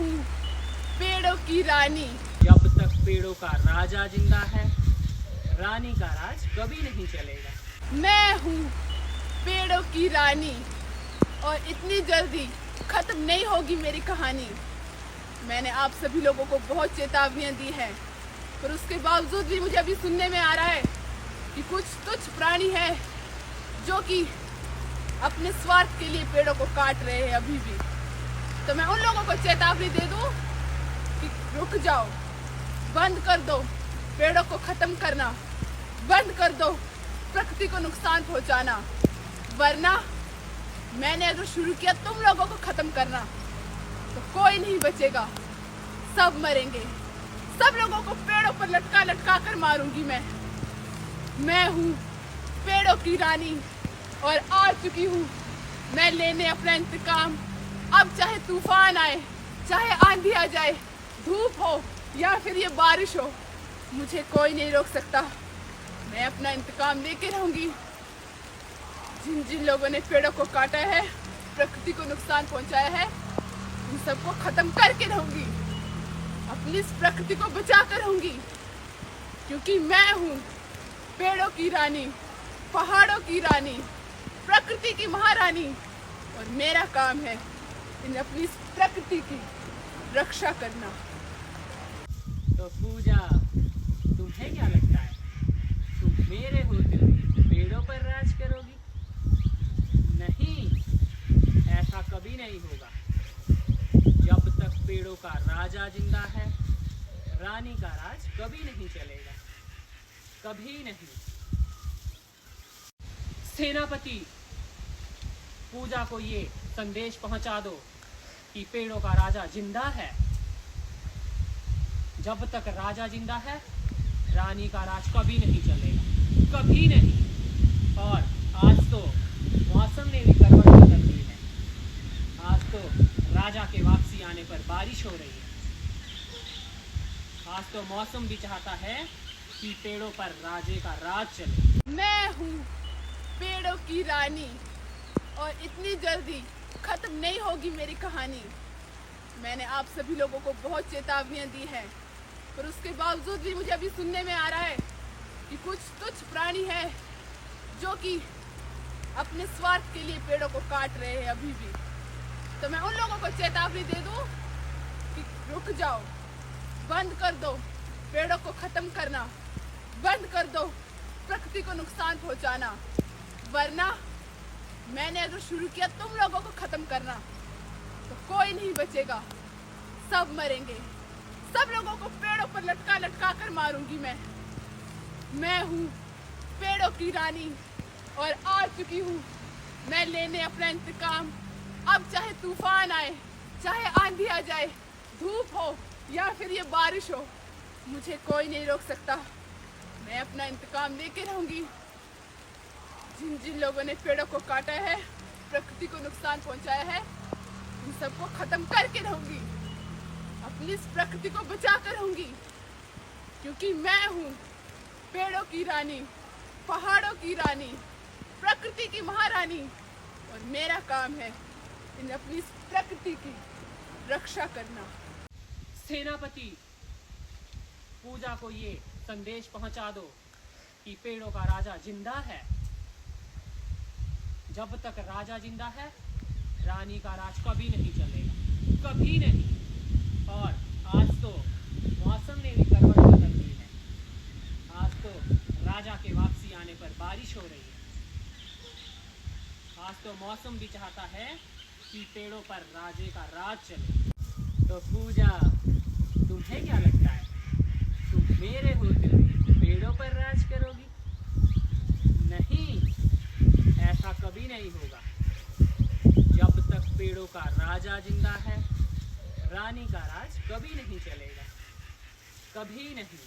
हूँ पेड़ों की रानी। जब तक पेड़ों का राजा जिंदा है, रानी का राज कभी नहीं चलेगा। मैं हूँ पेड़ों की रानी और इतनी जल्दी खत्म नहीं होगी मेरी कहानी। मैंने आप सभी लोगों को बहुत चेतावनियां दी हैं, पर उसके बावजूद भी मुझे अभी सुनने में आ रहा है कि कुछ तुच्छ प्राणी है जो कि अपने स्वार्थ के लिए पेड़ों को काट रहे हैं अभी भी। तो मैं उन लोगों को चेतावनी दे दूं कि रुक जाओ, बंद कर दो पेड़ों को खत्म करना, बंद कर दो प्रकृति को नुकसान पहुंचाना, वरना मैंने अगर शुरू किया तुम लोगों को खत्म करना तो कोई नहीं बचेगा, सब मरेंगे। सब लोगों को पेड़ों पर लटका लटका कर मारूंगी मैं हूँ पेड़ों की रानी और आ चुकी हूँ मैं लेने अपना इंतकाम। अब चाहे तूफान आए, चाहे आंधी आ जाए, धूप हो या फिर ये बारिश हो, मुझे कोई नहीं रोक सकता। मैं अपना इंतकाम लेके रहूंगी। जिन जिन लोगों ने पेड़ों को काटा है, प्रकृति को नुकसान पहुंचाया है, उन सबको खत्म करके रहूंगी। अपनी इस प्रकृति को बचा कर रहूंगी, क्योंकि मैं हूँ पेड़ों की रानी, पहाड़ों की रानी, प्रकृति की महारानी। और मेरा काम है इन अपनी इस प्रकृति की रक्षा करना। तो पूजा, तुम्हें क्या लगता है, तुम मेरे होते हुए पेड़ों पर राज करोगी? नहीं, ऐसा कभी नहीं होगा। जब तक पेड़ों का राजा जिंदा है, रानी का राज कभी नहीं चलेगा, कभी नहीं। सेनापति, पूजा को ये संदेश पहुंचा दो कि पेड़ों का राजा जिंदा है। जब तक राजा जिंदा है, रानी का राज कभी नहीं चलेगा, कभी नहीं। और आज तो मौसम ने भी करवट बदल दी है। आज तो राजा के वापसी आने पर बारिश हो रही है। आज तो मौसम भी चाहता है कि पेड़ों पर राजे का राज चले। मैं हूँ पेड़ों की रानी और इतनी जल्दी खत्म नहीं होगी मेरी कहानी। मैंने आप सभी लोगों को बहुत चेतावनियां दी हैं, पर उसके बावजूद भी मुझे अभी सुनने में आ रहा है कि कुछ तुच्छ प्राणी है जो कि अपने स्वार्थ के लिए पेड़ों को काट रहे हैं अभी भी। तो मैं उन लोगों को चेतावनी दे दूं कि रुक जाओ, बंद कर दो पेड़ों को खत्म करना, बंद कर दो प्रकृति को नुकसान पहुंचाना, वरना मैंने अगर शुरू किया तुम लोगों को खत्म करना तो कोई नहीं बचेगा, सब मरेंगे। सब लोगों को पेड़ों पर लटका लटका कर मारूंगी मैं हूँ पेड़ों की रानी और आ चुकी हूँ मैं लेने अपना इंतकाम। अब चाहे तूफान आए, चाहे आंधी आ जाए, धूप हो या फिर ये बारिश हो, मुझे कोई नहीं रोक सकता। मैं अपना इंतकाम लेके रहूंगी। जिन जिन लोगों ने पेड़ों को काटा है, प्रकृति को नुकसान पहुंचाया है, उन सबको खत्म करके रहूंगी। अपनी इस प्रकृति को बचा कर रहूंगी, क्योंकि मैं हूँ पेड़ों की रानी, पहाड़ों की रानी, प्रकृति की महारानी। और मेरा काम है इन अपनी इस प्रकृति की रक्षा करना। सेनापति, पूजा को ये संदेश पहुंचा दो कि पेड़ों का राजा जिंदा है। जब तक राजा जिंदा है, रानी का राज कभी नहीं चलेगा, कभी नहीं। और आज तो मौसम ने भी करवट बदल दी है। आज तो राजा के वापसी आने पर बारिश हो रही है। आज तो मौसम भी चाहता है कि पेड़ों पर राजे का राज चले। तो पूजा, तुम्हें क्या लगता है, तुम मेरे होते हुए पेड़ों पर राज करोगी? नहीं, ऐसा कभी नहीं होगा। जब तक पेड़ों का राजा जिंदा है, रानी का राज कभी नहीं चलेगा, कभी नहीं।